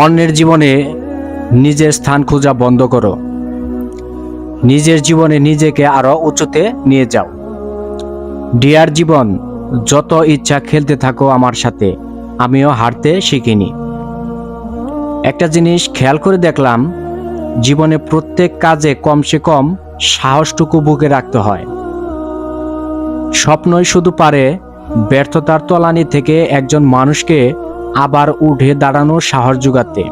অন্যের জীবনে নিজের স্থান খোঁজা বন্ধ করো। নিজের জীবনে নিজেকে আরো উঁচুতে নিয়ে যাও। ডিয়ার জীবন, যত ইচ্ছা খেলতে থাকো আমার সাথে, আমিও হারতে শিখিনি। একটা জিনিস খেয়াল করে দেখলাম, জীবনে প্রত্যেক কাজে কমসে কম সাহসটুকু বুকে রাখতে হয়। স্বপ্নই শুধু পারে ব্যর্থতার তলানি থেকে একজন মানুষকে আবার উঠে দাঁড়ানোর সাহস জোগাতে।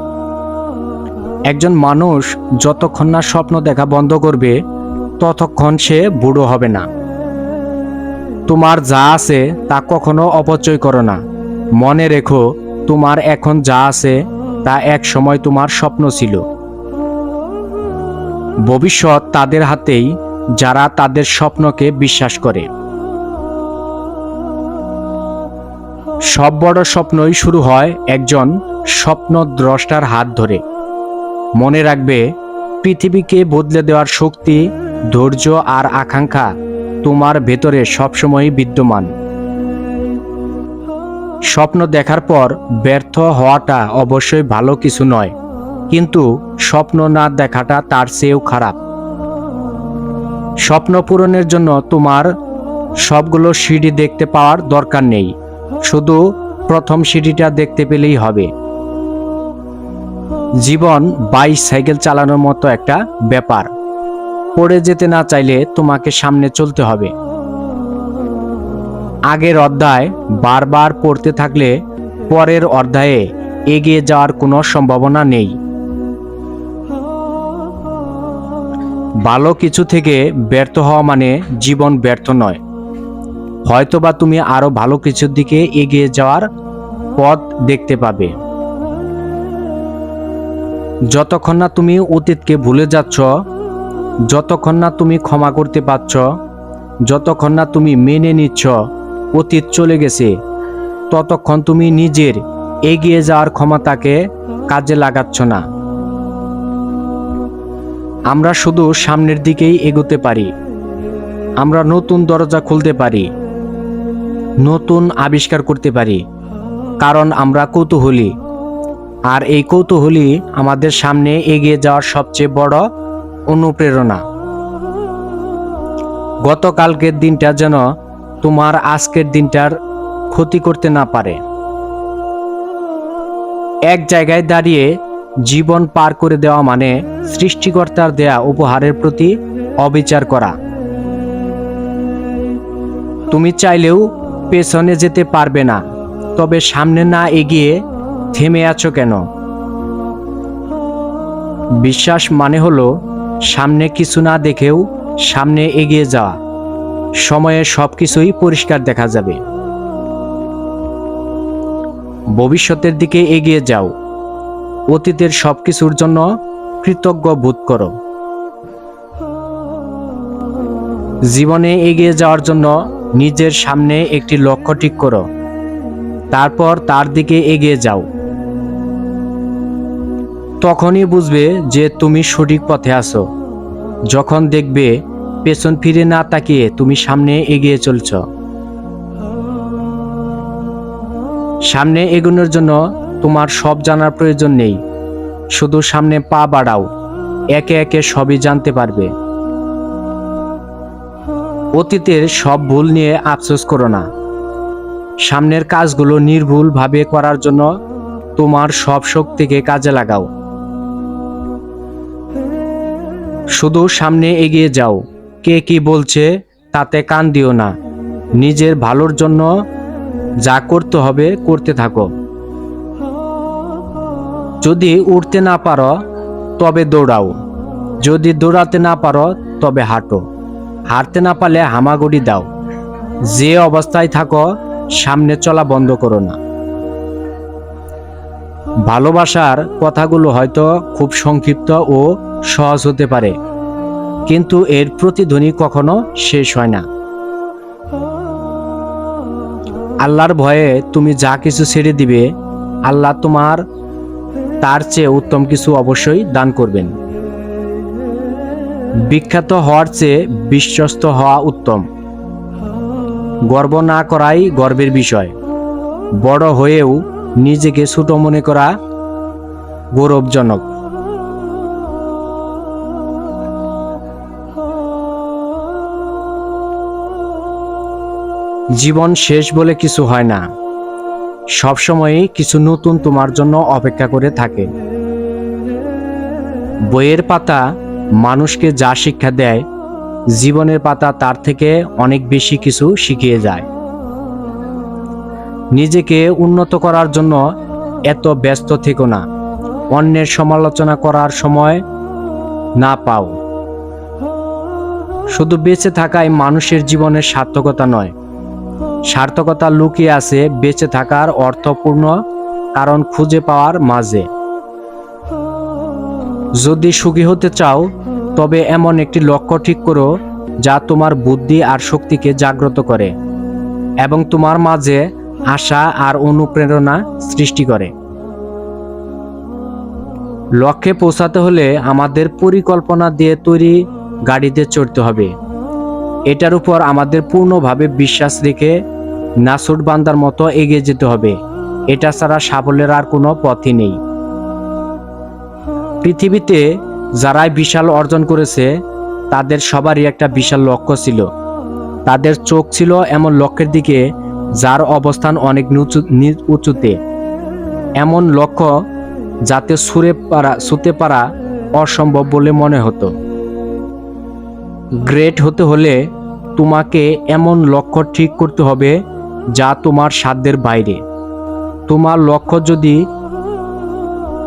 একজন মানুষ যতক্ষণ না স্বপ্ন দেখা বন্ধ করবে, ততক্ষণ সে বুড়ো হবে না। তোমার যা আছে তা কখনো অপচয় করো না। মনে রেখো, তোমার এখন যা আছে তা এক সময় তোমার স্বপ্ন ছিল। ভবিষ্যৎ তাদের হাতেই যারা তাদের স্বপ্নকে বিশ্বাস করে। সব বড় স্বপ্নই শুরু হয় একজন স্বপ্নদ্রষ্টার হাত ধরে। মনে রাখবে, পৃথিবীকে বদলে দেওয়ার শক্তি, ধৈর্য আর আকাঙ্ক্ষা তোমার ভেতরে সবসময়ই বিদ্যমান। স্বপ্ন দেখার পর ব্যর্থ হওয়াটা অবশ্যই ভালো কিছু নয়, কিন্তু স্বপ্ন না দেখাটা তার চেয়েও খারাপ। স্বপ্ন পূরণের জন্য তোমার সবগুলো সিঁড়ি দেখতে পাওয়ার দরকার নেই, শুধু প্রথম সিঁড়িটা দেখতে পেলেই হবে। জীবন বাইসাইকেল চালানোর মতো একটা ব্যাপার। পড়ে যেতে না চাইলে তোমাকে সামনে চলতে হবে। আগের অধ্যায় বারবার পড়তে থাকলে পরের অধ্যায়ে এগিয়ে যাওয়ার কোনো সম্ভাবনা নেই। ভালো কিছু থেকে ব্যর্থ হওয়া মানে জীবন ব্যর্থ নয়। হয়তোবা তুমি আরো ভালো কিছুর দিকে এগিয়ে যাওয়ার পথ দেখতে পাবে। যতক্ষণ না তুমি অতীতকে ভুলে যাচ্ছ, যতক্ষণ না তুমি ক্ষমা করতে পারছ, যতক্ষণ না তুমি মেনে নিচ্ছ অতীত চলে গেছে, ততক্ষণ তুমি নিজের এগিয়ে যাওয়ার ক্ষমতাকে কাজে লাগাচ্ছ না। আমরা শুধু সামনের দিকেই এগোতে পারি। আমরা নতুন দরজা খুলতে পারি, নতুন আবিষ্কার করতে পারি, কারণ আমরা কৌতূহলী। আর এই কৌতূহলী আমাদের সামনে এগিয়ে যাওয়ার সবচেয়ে বড় অনুপ্রেরণা। গতকালকের দিনটা যেন তোমার আজকের দিনটার ক্ষতি করতে না পারে। এক জায়গায় দাঁড়িয়ে জীবন পার করে দেওয়া মানে সৃষ্টিকর্তার দেয়া উপহারের প্রতি অবিচার করা। তুমি চাইলেও পেছনে যেতে পারবে না, তবে সামনে না এগিয়ে থেমে আছো কেন? বিশ্বাস মানে হলো সামনে কিছু না দেখেও সামনে এগিয়ে যাওয়া। সময়ে সবকিছুই পরিষ্কার দেখা যাবে। ভবিষ্যতের দিকে এগিয়ে যাও। অতীতের সবকিছুর জন্য কৃতজ্ঞ বোধ করো। জীবনে এগিয়ে যাওয়ার জন্য নিজের সামনে একটি লক্ষ্য ঠিক করো, তারপর তার দিকে এগিয়ে যাও। তখনই বুঝবে যে তুমি সঠিক পথে আছো, যখন দেখবে পেছন ফিরে না তাকিয়ে তুমি সামনে এগিয়ে চলছ। সামনে এগোনোর জন্য তোমার সব জানার প্রয়োজন নেই, শুধু সামনে পা বাড়াও, একে একে সবই জানতে পারবে। অতীতের সব ভুল নিয়ে আফসোস করো না। সামনের কাজগুলো নির্ভুলভাবে করার জন্য তোমার সব শক্তিকে কাজে লাগাও। শুধু সামনে এগিয়ে যাও। কে কি বলছে তাতে কান দিও না। নিজের ভালোর জন্য যা করতে হবে করতে থাকো। যদি উঠতে না পারো তবে দৌড়াও, যদি দৌড়াতে না পারো তবে হাঁটো, হাঁটতে না পারলে হামাগুড়ি দাও। যে অবস্থায় থাকো সামনে চলা বন্ধ করো না। ভালোবাসার কথাগুলো হয়তো খুব সংক্ষিপ্ত ও সহজ হতে পারে, কিন্তু এর প্রতিধ্বনি কখনো শেষ হয় না। আল্লাহর ভয়ে তুমি যা কিছু ছেড়ে দিবে, আল্লাহ তোমার তার চেয়ে উত্তম কিছু অবশ্যই দান করবেন। বিখ্যাত হওয়ার চেয়ে বিশ্বস্ত হওয়া উত্তম। গর্ব না করাই গর্বের বিষয়। বড় হয়েও নিজেকে ছোট মনে করা গৌরবজনক। জীবন শেষ বলে কিছু হয় না, সবসময়ই কিছু নতুন তোমার জন্য অপেক্ষা করে থাকে। বইয়ের পাতা মানুষকে যা শিক্ষা দেয়, জীবনের পাতা তার থেকে অনেক বেশি কিছু শিখিয়ে যায়। নিজেকে উন্নত করার জন্য এত ব্যস্ত থেকো না, অন্যের সমালোচনা করার সময় না পাও। শুধু বেঁচে থাকাই মানুষের জীবনের সার্থকতা নয়, সার্থকতা লুকিয়ে আছে বেঁচে থাকার অর্থপূর্ণ কারণ খুঁজে পাওয়ার মাঝে। যদি সুখী হতে চাও তবে এমন একটি লক্ষ্য ঠিক করো যা তোমার বুদ্ধি আর শক্তিকে জাগ্রত করে এবং তোমার মাঝে আশা আর অনুপ্রেরণা সৃষ্টি করে। লক্ষ্যে পৌঁছাতে হলে আমাদের পরিকল্পনা দিয়ে তৈরি গাড়িতে চড়তে হবে। এটার উপর আমাদের পূর্ণভাবে বিশ্বাস রেখে নাছোড়বান্দার মতো এগিয়ে যেতে হবে। এটা ছাড়া সাফল্যের আর কোনো পথই নেই। পৃথিবীতে যারাই বিশাল অর্জন করেছে তাদের সবারই একটা বিশাল লক্ষ্য ছিল। তাদের চোখ ছিল এমন লক্ষ্যের দিকে যার অবস্থান অনেক উঁচুতে, এমন লক্ষ্য যাতে ছুঁতে পারা অসম্ভব বলে মনে হতো। গ্রেট হতে হলে তোমাকে এমন লক্ষ্য ঠিক করতে হবে যা তোমার সাধ্যের বাইরে। তোমার লক্ষ্য যদি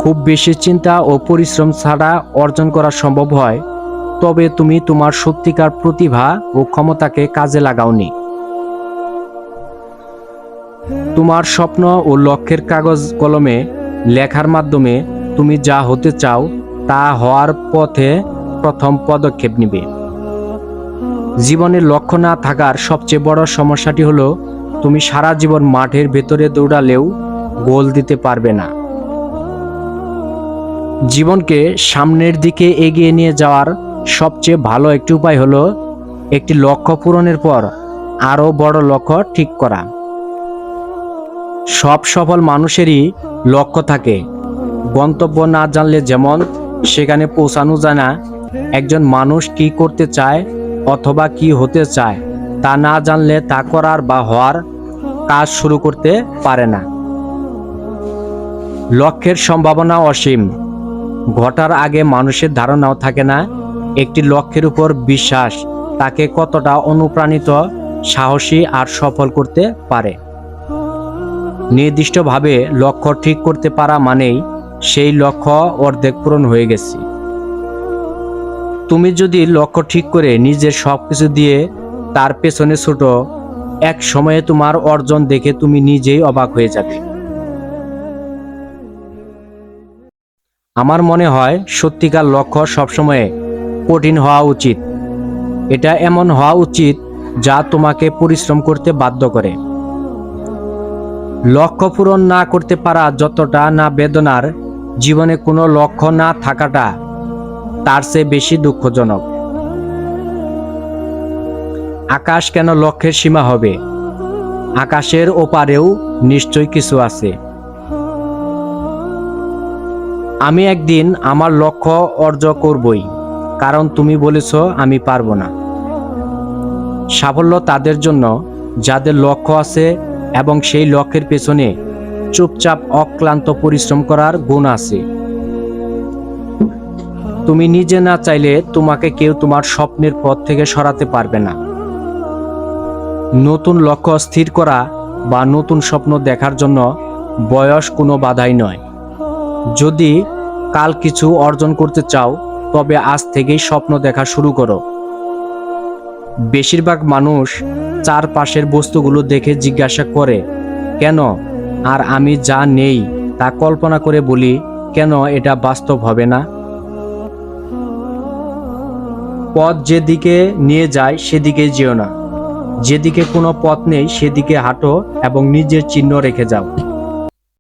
খুব বেশি চিন্তা ও পরিশ্রম ছাড়া অর্জন করা সম্ভব হয়, তবে তুমি তোমার সত্যিকার প্রতিভা ও ক্ষমতাকে কাজে লাগাওনি। তোমার স্বপ্ন ও লক্ষ্যের কাগজ কলমে লেখার মাধ্যমে তুমি যা হতে চাও তা হওয়ার পথে প্রথম পদক্ষেপ নিবে। জীবনের লক্ষ্য না থাকার সবচেয়ে বড় সমস্যাটি হলো তুমি সারা জীবন মাঠের ভেতরে দৌড়ালেও গোল দিতে পারবে না। জীবনকে সামনের দিকে এগিয়ে নিয়ে যাওয়ার সবচেয়ে ভালো একটি উপায় হলো একটি লক্ষ্য পূরণের পর আরও বড় লক্ষ্য ঠিক করা। সব সফল মানুষেরই লক্ষ্য থাকে। গন্তব্য না জানলে যেমন সেখানে পৌঁছানো যায় না, একজন মানুষ কি করতে চায় অথবা কি হতে চায় তা না জানলে তা করার বা হওয়ার কাজ শুরু করতে পারে না। লক্ষ্যের সম্ভাবনা অসীম, ঘটার আগে মানুষের ধারণাও থাকে না একটি লক্ষ্যের উপর বিশ্বাস তাকে কতটা অনুপ্রাণিত, সাহসী আর সফল করতে পারে। নির্দিষ্টভাবে লক্ষ্য ঠিক করতে পারা মানেই সেই লক্ষ্য অর্ধেক পূরণ হয়ে গেছে। তুমি যদি লক্ষ্য ঠিক করে নিজের সবকিছু দিয়ে তার পেছনে ছোটো, এক সময়ে তোমার অর্জন দেখে তুমি নিজেই অবাক হয়ে যাবে। আমার মনে হয় সত্যিকার লক্ষ্য সবসময় কঠিন হওয়া উচিত। এটা এমন হওয়া উচিত যা তোমাকে পরিশ্রম করতে বাধ্য করে। লক্ষ্য পূরণ না করতে পারা যতটা না বেদনার, জীবনে কোনো লক্ষ্য না থাকাটা তার চেয়ে বেশি দুঃখজনক। আকাশ কেন লক্ষ্যের সীমা হবে? আকাশের ওপারেও নিশ্চয়ই কিছু আছে। আমি একদিন আমার লক্ষ্য অর্জন করবই, কারণ তুমি বলেছ আমি পারবো না। সাফল্য তাদের জন্য যাদের লক্ষ্য আছে এবং সেই লক্ষ্যের পেছনে চুপচাপ অক্লান্ত পরিশ্রম করার গুণ আছে। তুমি নিজে না চাইলে তোমাকে কেউ তোমার স্বপ্নের পথ থেকে সরাতে পারবে না। নতুন লক্ষ্য স্থির করা বা নতুন স্বপ্ন দেখার জন্য বয়স কোনো বাধাই নয়। যদি কাল কিছু অর্জন করতে চাও তবে আজ থেকেই স্বপ্ন দেখা শুরু করো। বেশিরভাগ মানুষ চারপাশের বস্তুগুলো দেখে জিজ্ঞাসা করে কেন, আর আমি যা নেই তা কল্পনা করে বলি কেন এটা বাস্তব হবে না। পথ যেদিকে নিয়ে যায় সেদিকে যেও না, যেদিকে কোনো পথ নেই সেদিকে হাঁটো এবং নিজের চিহ্ন রেখে যাও।